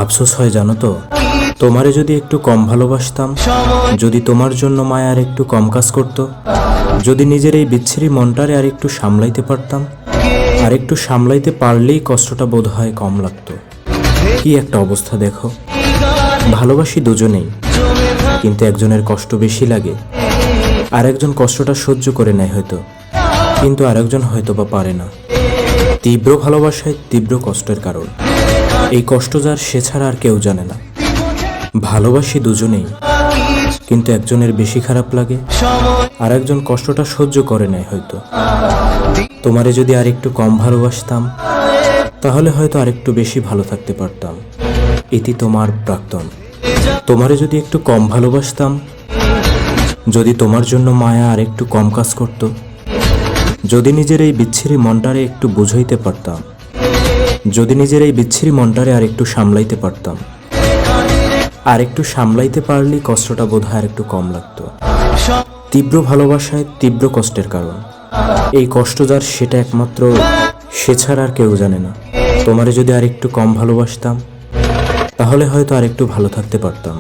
আফসোস হয় জানো তো, তোমারে যদি একটু কম ভালোবাসতাম, যদি তোমার জন্য মায়া আর একটু কম কাজ করত, যদি নিজের এই বিচ্ছিরি মনটারে আর একটু সামলাইতে পারতাম, আর একটু সামলাইতে পারলেই কষ্টটা বোধ হয় কম লাগতো। কি একটা অবস্থা দেখো, ভালোবাসি দুজনেই, কিন্তু একজনের কষ্ট বেশি লাগে, আরেকজন কষ্টটা সহ্য করে নেয় হয়তো, কিন্তু আরেকজন হয়তো বা পারে না। তীব্র ভালোবাসায় তীব্র কষ্টের কারণ, এই কষ্ট যার সে ছাড়া আর কেউ জানে না। ভালোবাসি দুজনেই, কিন্তু একজনের বেশি খারাপ লাগে, আর একজন কষ্টটা সহ্য করে নেয় হয়তো। তোমারে যদি আর একটু কম ভালোবাসতাম, তাহলে হয়তো আরেকটু বেশি ভালো থাকতে পারতাম। ইতি তোমার প্রাক্তন। তোমারে যদি একটু কম ভালোবাসতাম, যদি তোমার জন্য মায়া আর একটু কম কাজ করত, যদি নিজের এই বিচ্ছিরি মনটারে একটু বুঝাইতে পারতাম, যদি নিজের এই বিচ্ছিরি মনটারে আর একটু সামলাইতে পারতাম, আর একটু সামলাইতে পারলেই কষ্টটা বোধহয় আর একটু কম লাগতো। তীব্র ভালোবাসায় তীব্র কষ্টের কারণ, এই কষ্ট যার সেটা একমাত্র সে ছাড়া আর কেউ জানে না। তোমারে যদি আর একটু কম ভালোবাসতাম, তাহলে হয়তো আর একটু ভালো থাকতে পারতাম।